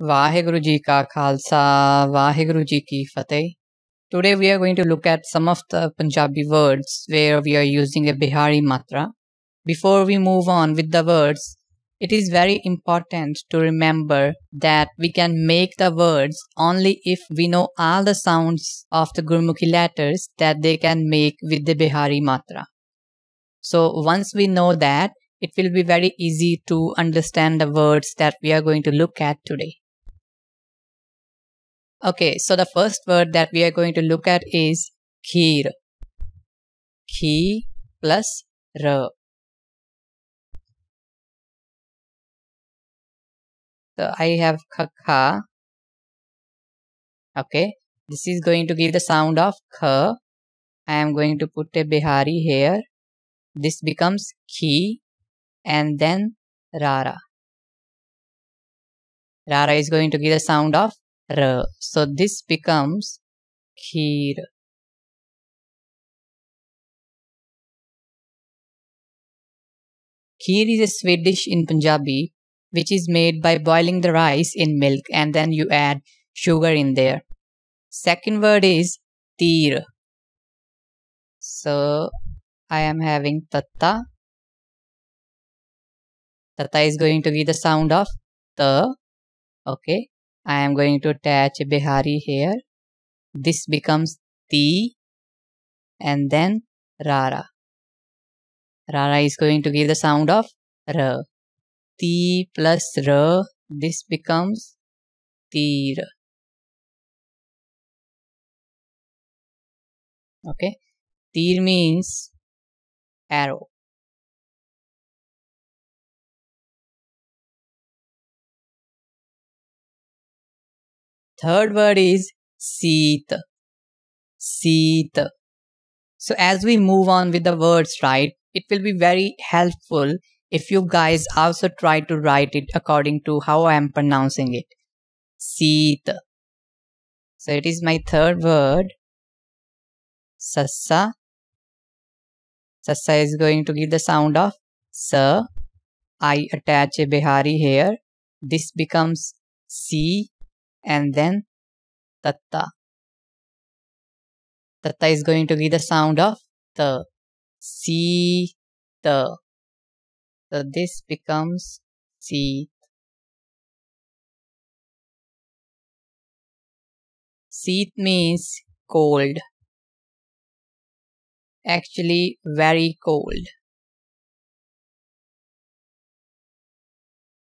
Vaheguru Ji Ka Khalsa, Vaheguru Ji Ki Fateh. Today we are going to look at some of the Punjabi words where we are using a Bihari matra. Before we move on with the words, it is very important to remember that we can make the words only if we know all the sounds of the Gurmukhi letters that they can make with the Bihari matra. So once we know that, it will be very easy to understand the words that we are going to look at today. Okay, so the first word that we are going to look at is kheer. Khi plus r. So I have kha. Okay, this is going to give the sound of kha. I am going to put a Bihari here. This becomes khi and then rara. Rara is going to give the sound of r. So this becomes kheer. Kheer is a sweet dish in Punjabi which is made by boiling the rice in milk and then you add sugar in there. Second word is teer. So I am having tatta. Tatta is going to give the sound of ta. Okay, I am going to attach a Bihari here. This becomes ti and then rara. Rara is going to give the sound of r. Ti plus r, this becomes teer. Okay, teer means arrow. Third word is seet. Seet. So as we move on with the words, right, it will be very helpful if you guys also try to write it according to how I am pronouncing it. Seet. So it is my third word. Sassa. Sassa is going to give the sound of sa. I attach a Bihari here. This becomes si and then tatta. Tatta is going to give the sound of ta. Si ta. So this becomes seet. Seet means cold. Actually, very cold.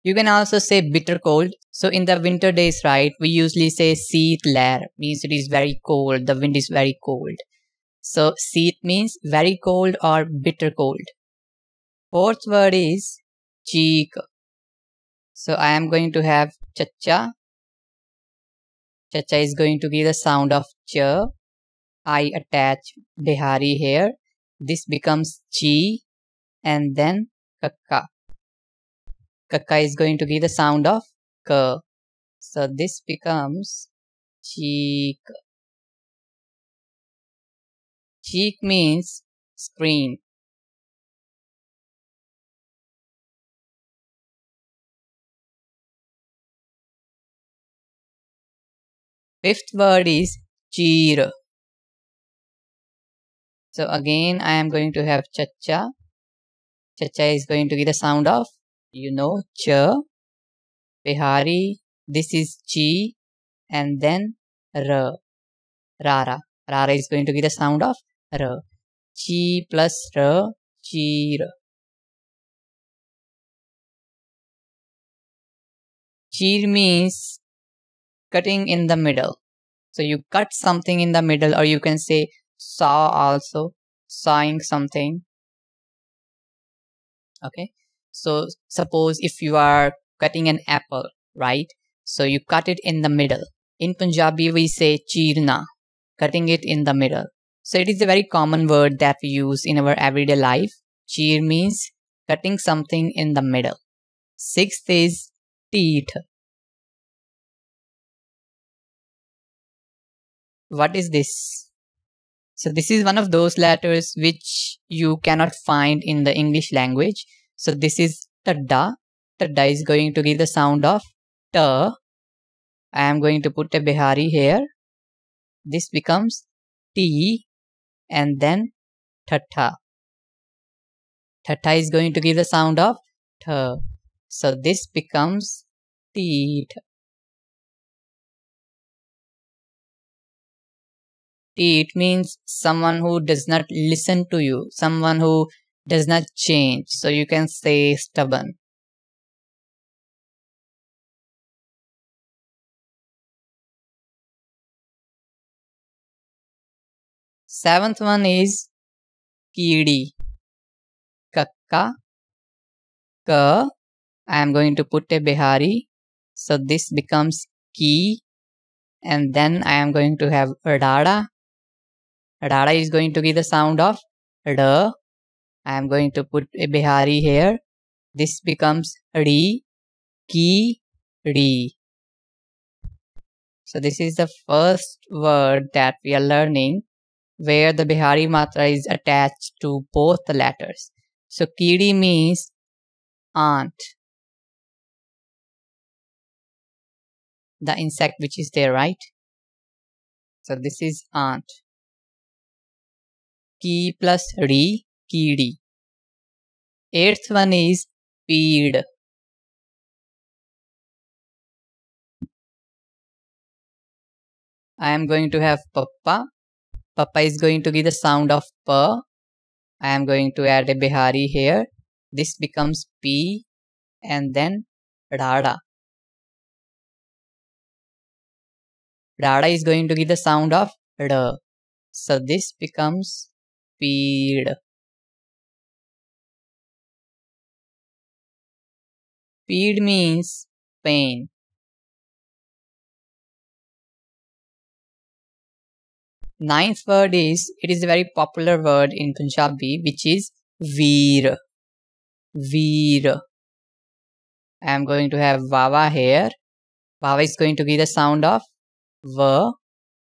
You can also say bitter cold. So in the winter days, right, we usually say seet lair, means it is very cold, the wind is very cold. So seet means very cold or bitter cold. Fourth word is cheek. So I am going to have chacha. Chacha is going to give the sound of cha. I attach Bihari here. This becomes chi and then kakka. Kakka is going to give the sound of ka. So this becomes cheek. Cheek means screen. Fifth word is cheer. So again I am going to have chacha. Chacha is going to give the sound of, you know, cha. Bihari, this is chi and then r. Rara. Rara is going to give the sound of r. Chi plus r, cheer. Cheer means cutting in the middle. So you cut something in the middle, or you can say saw also, sawing something. Okay, so suppose if you are cutting an apple, right? So you cut it in the middle. In Punjabi we say cheerna, cutting it in the middle. So it is a very common word that we use in our everyday life. Cheer means cutting something in the middle. Sixth is teeth. What is this? So this is one of those letters which you cannot find in the English language. So this is tadda. Tadda is going to give the sound of ta. I am going to put a Bihari here. This becomes T and then Thatha. Thatha is going to give the sound of Th. So this becomes Teeth. Teeth means someone who does not listen to you, someone who does not change. So you can say stubborn. Seventh one is Kidi. Kakka. Ka. I am going to put a Bihari. So this becomes Ki. And then I am going to have Rada. Rada is going to give the sound of R. I am going to put a Bihari here. This becomes Ri. Ki. Ri. So this is the first word that we are learning where the Bihari matra is attached to both the letters. So Kidi means ant, the insect which is there, right? So this is ant. Ki plus Ri, Kidi. Eighth one is Peed. I am going to have Papa. Papa is going to give the sound of Pa. I am going to add a Bihari here. This becomes P and then Rada. Rada is going to give the sound of R. So this becomes Peed. Peed means pain. Ninth word is, it is a very popular word in Punjabi, which is Veer. Veer. I am going to have Vawa here. Vawa is going to give the sound of V. I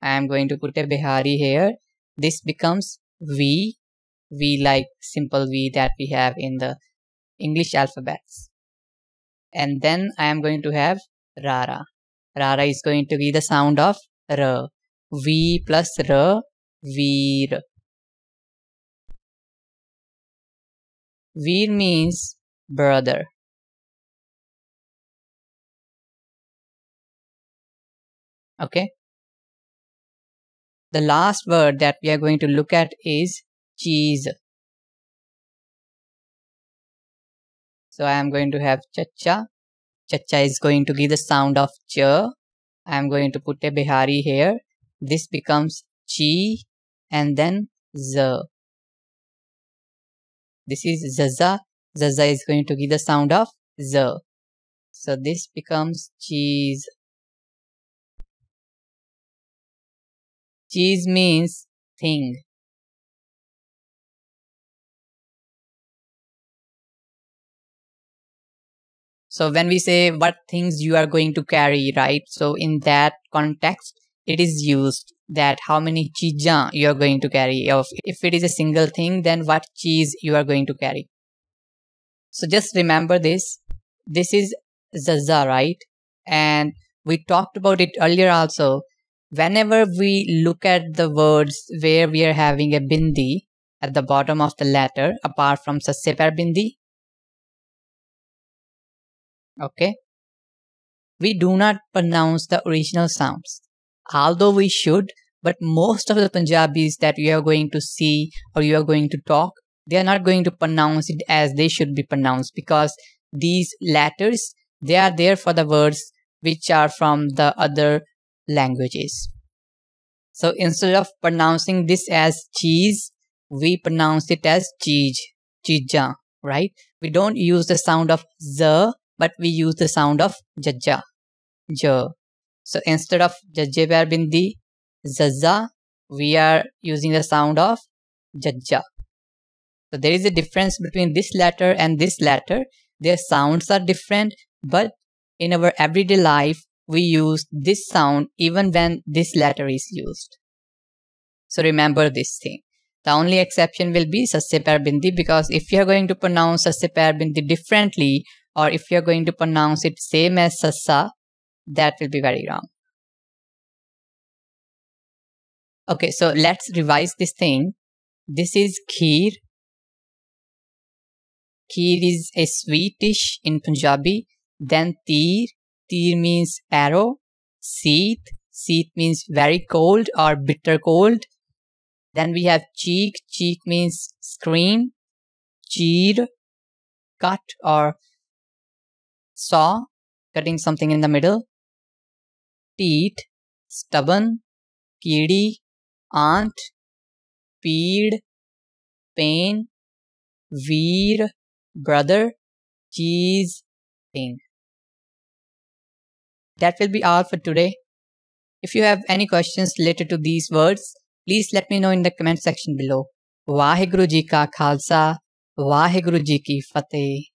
am going to put a Bihari here. This becomes V. V like simple V that we have in the English alphabets. And then I am going to have Rara. Rara is going to give the sound of R. V plus R, Veer. Veer means brother. Okay. The last word that we are going to look at is cheese. So I am going to have Chacha. Chacha is going to give the sound of Ch. I am going to put a Bihari here. This becomes Chi and then Z. This is Zaza. Zaza is going to give the sound of Z. So this becomes cheese. Cheese means thing. So when we say what things you are going to carry, right? So in that context, it is used that how many cheejan you are going to carry. If it is a single thing, then what cheese you are going to carry. So just remember this. This is Zaza, right? And we talked about it earlier also. Whenever we look at the words where we are having a bindi at the bottom of the letter, apart from Sasya Pair bindi, okay, we do not pronounce the original sounds. Although we should, but most of the Punjabis that you are going to see or you are going to talk, they are not going to pronounce it as they should be pronounced, because these letters, they are there for the words which are from the other languages. So instead of pronouncing this as cheese, we pronounce it as cheese, cheeja, right? We don't use the sound of z, but we use the sound of jajja, j. So instead of jajje pair bindi, zazza, we are using the sound of jajja. So there is a difference between this letter and this letter. Their sounds are different, but in our everyday life, we use this sound even when this letter is used. So remember this thing. The only exception will be Sasya Pair bindi, because if you are going to pronounce Sasya Pair bindi differently, or if you are going to pronounce it same as Sassa, That will be very wrong. Okay, so let's revise this thing. This is kheer. Kheer is a sweet dish in Punjabi. Then teer. Teer means arrow. Seet. Seet means very cold or bitter cold. Then we have cheek. Cheek means screen. Cheer. Cut or saw. Cutting something in the middle. Teeth. Stubborn. Keedi. Aunt. Peed. Pain. Veer. Brother. Cheese. Ping. That will be all for today. If you have any questions related to these words, please let me know in the comment section below. Waheguru Ji Ka Khalsa, Waheguru Ji Ki Fateh.